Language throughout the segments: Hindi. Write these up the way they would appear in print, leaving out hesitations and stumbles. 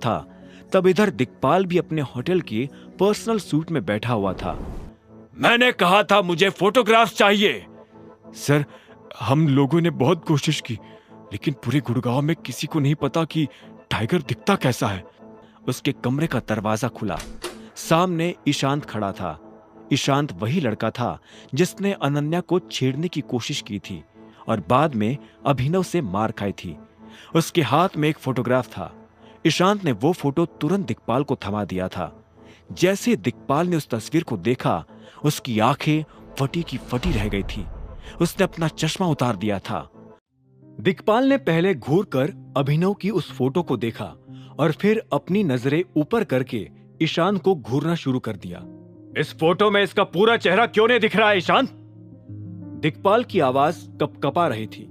था तब इधर दिक्पाल भी अपने होटल के पर्सनल सूट में बैठा हुआ था। मैंने कहा था मुझे फोटोग्राफ चाहिए। सर, हम लोगों ने बहुत कोशिश की, लेकिन पूरे गुड़गांव में किसी को नहीं पता कि टाइगर दिखता कैसा है। उसके कमरे का दरवाजा खुला। सामने ईशांत खड़ा था। ईशांत वही लड़का था जिसने अनन्या को छेड़ने की कोशिश की थी और बाद में अभिनव से मार खाई थी। उसके हाथ में एक फोटोग्राफ था। ईशांत ने वो फोटो तुरंत दिक्पाल को थमा दिया था। जैसे दिक्पाल ने उस तस्वीर को देखा, उसकी आंखें फटी की फटी रह गई थी। उसने अपना चश्मा उतार दिया था। दिक्पाल ने पहले घूरकर अभिनव की उस फोटो को देखा और फिर अपनी नजरें ऊपर करके ईशांत को घूरना शुरू कर दिया। इस फोटो में इसका पूरा चेहरा क्यों नहीं दिख रहा है ईशांत? दिक्पाल की आवाज कपकपा रही थी।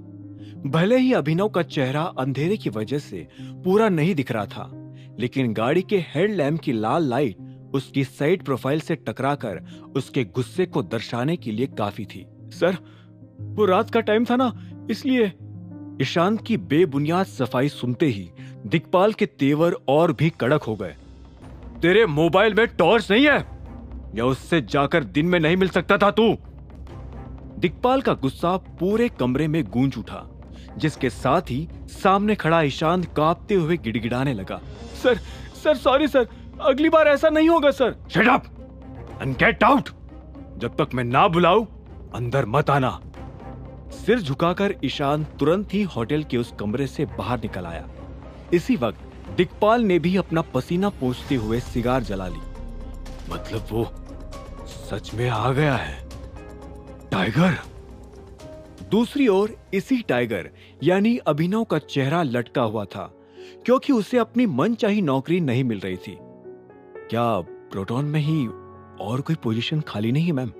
भले ही अभिनव का चेहरा अंधेरे की वजह से पूरा नहीं दिख रहा था, लेकिन गाड़ी के हेडलैम्प की लाल लाइट उसकी साइड प्रोफाइल से टकराकर उसके गुस्से को दर्शाने के लिए काफी थी। सर, वो रात का टाइम था ना, इसलिए। ईशांत की बेबुनियाद सफाई सुनते ही दिक्पाल के तेवर और भी कड़क हो गए। तेरे मोबाइल में टॉर्च नहीं है या उससे जाकर दिन में नहीं मिल सकता था तू? दिक्पाल का गुस्सा पूरे कमरे में गूंज उठा, जिसके साथ ही सामने खड़ा ईशांत कांपते हुए गिड़गिड़ाने लगा। सर सॉरी सर, अगली बार ऐसा नहीं होगा sir. Shut up and get out. जब तक मैं ना बुलाऊं अंदर मत आना। सिर झुकाकर ईशांत तुरंत ही होटल के उस कमरे से बाहर निकल आया। इसी वक्त दिक्पाल ने भी अपना पसीना पोंछते हुए सिगार जला ली। मतलब वो सच में आ गया है टाइगर। दूसरी ओर इसी टाइगर यानी अभिनव का चेहरा लटका हुआ था, क्योंकि उसे अपनी मनचाही नौकरी नहीं मिल रही थी। क्या प्रोटॉन में ही और कोई पोजीशन खाली नहीं है मैम?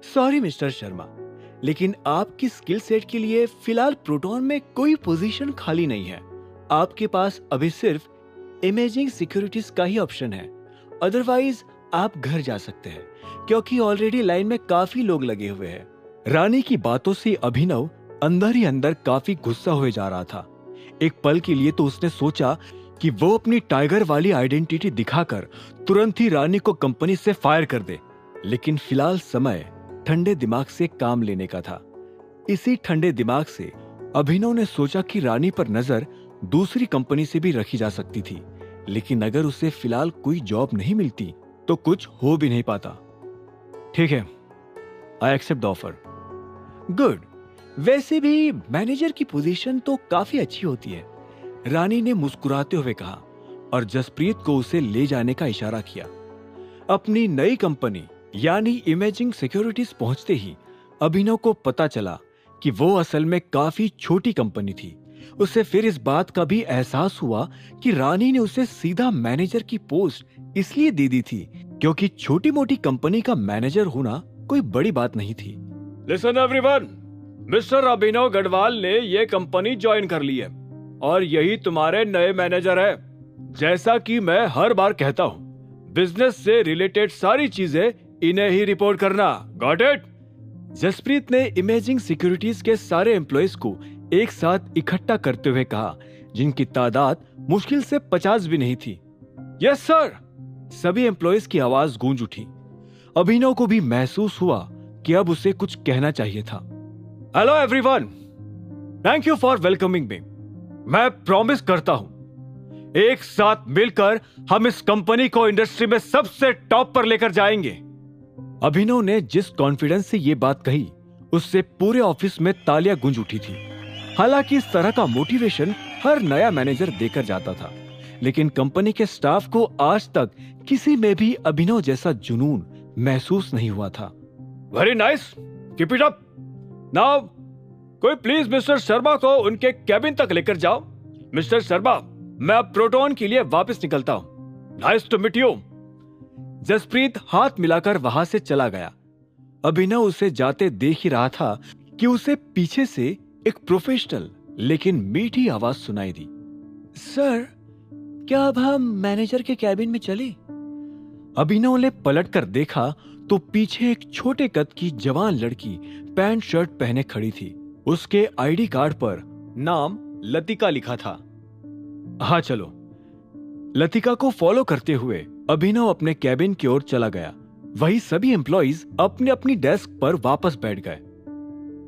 सॉरी मिस्टर शर्मा, लेकिन आपकी स्किल सेट के लिए फिलहाल प्रोटॉन में कोई पोजीशन खाली नहीं है। आपके पास अभी सिर्फ इमेजिंग सिक्योरिटीज का ही ऑप्शन है। अदरवाइज आप घर जा सकते हैं, क्योंकि ऑलरेडी लाइन में काफी लोग लगे हुए हैं। रानी की बातों से अभिनव अंदर ही अंदर काफी गुस्सा हुए जा रहा था। एक पल के लिए तो उसने सोचा कि वो अपनी टाइगर वाली आइडेंटिटी दिखाकर तुरंत ही रानी को कंपनी से फायर कर दे, लेकिन फिलहाल समय ठंडे दिमाग से काम लेने का था। इसी ठंडे दिमाग से अभिनव ने सोचा कि रानी पर नजर दूसरी कंपनी से भी रखी जा सकती थी, लेकिन अगर उसे फिलहाल कोई जॉब नहीं मिलती तो कुछ हो भी नहीं पाता। ठीक है, I accept the offer. Good. वैसे भी मैनेजर की पोजीशन तो काफी अच्छी होती है, रानी ने मुस्कुराते हुए कहा और जसप्रीत को उसे ले जाने का इशारा किया। अपनी नई कंपनी यानी इमेजिंग सिक्योरिटीज पहुंचते ही अभिनव को पता चला कि वो असल में काफी छोटी कंपनी थी। उसे फिर इस बात का भी एहसास हुआ कि रानी ने उसे सीधा मैनेजर की पोस्ट इसलिए दे दी थी क्योंकि छोटी मोटी कंपनी का मैनेजर होना कोई बड़ी बात नहीं थी। लिसन एवरीवन, मिस्टर अभिनव गढ़वाल ने ये कंपनी ज्वाइन कर ली है और यही तुम्हारे नए मैनेजर है। जैसा कि मैं हर बार कहता हूँ, बिजनेस से रिलेटेड सारी चीजें इन्हें ही रिपोर्ट करना। Got it? जसप्रीत ने इमेजिंग सिक्योरिटीज के सारे एम्प्लॉयज को एक साथ इकट्ठा करते हुए कहा, जिनकी तादाद मुश्किल से 50 भी नहीं थी। Yes sir. सभी एम्प्लॉयज की आवाज गूंज उठी। अभिनव को भी महसूस हुआ कि अब उसे कुछ कहना चाहिए था। Hello everyone, thank you for welcoming मी। मैं प्रॉमिस करता हूं, एक साथ मिलकर हम इस कंपनी को इंडस्ट्री में सबसे टॉप पर लेकर जाएंगे। अभिनव ने जिस कॉन्फिडेंस से ये बात कही, उससे पूरे ऑफिस में तालियां गूंज उठी थी। हालांकि इस तरह का मोटिवेशन हर नया मैनेजर देकर जाता था, लेकिन कंपनी के स्टाफ को आज तक किसी में भी अभिनव जैसा जुनून महसूस नहीं हुआ था। Very nice, keep it up. Now कोई प्लीज मिस्टर शर्मा को उनके कैबिन तक लेकर जाओ। मिस्टर शर्मा, मैं अब प्रोटॉन के लिए वापस निकलता हूं। Nice to meet you. Jaspreet हाथ मिलाकर वहां से चला गया। अभिनव उसे जाते देख ही रहा था कि उसे पीछे से एक प्रोफेशनल लेकिन मीठी आवाज सुनाई दी। सर, क्या अब हम मैनेजर के कैबिन में चले? अभिनव ने पलटकर देखा तो पीछे एक छोटे कद की जवान लड़की पैंट शर्ट पहने खड़ी थी। उसके आईडी कार्ड पर नाम लतिका लिखा था। हाँ चलो। लतिका को फॉलो करते हुए अभिनव अपने कैबिन की ओर चला गया। वही सभी एम्प्लॉइज अपने अपनी डेस्क पर वापस बैठ गए।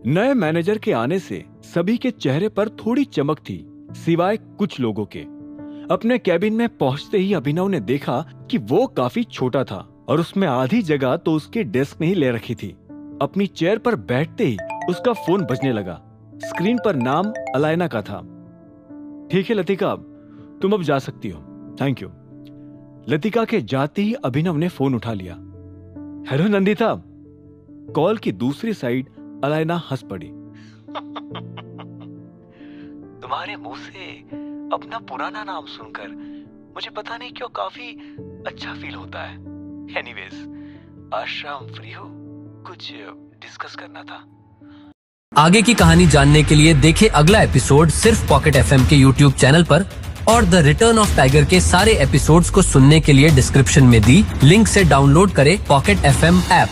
नए मैनेजर के आने से सभी के चेहरे पर थोड़ी चमक थी, सिवाय कुछ लोगों के। अपने कैबिन में पहुंचते ही अभिनव ने देखा कि वो काफी छोटा था और उसमें आधी जगह तो उसके डेस्क ने ही ले रखी थी। अपनी चेयर पर बैठते ही उसका फोन बजने लगा। स्क्रीन पर नाम अलायना का था। ठीक है लतिका, तुम अब जा सकती हो, थैंक यू। लतिका के जाते ही अभिनव ने फोन उठा लिया। हेलो नंदिता। कॉल की दूसरी साइड अलायना हंस पड़ी। तुम्हारे मुंह से अपना पुराना नाम सुनकर मुझे पता नहीं क्यों काफी अच्छा फील होता है। एनीवेज, आज शाम फ्री हो? कुछ डिस्कस करना था। आगे की कहानी जानने के लिए देखें अगला एपिसोड सिर्फ पॉकेट एफएम के यूट्यूब चैनल पर, और द रिटर्न ऑफ टाइगर के सारे एपिसोड्स को सुनने के लिए डिस्क्रिप्शन में दी लिंक से डाउनलोड करें पॉकेट एफएम ऐप।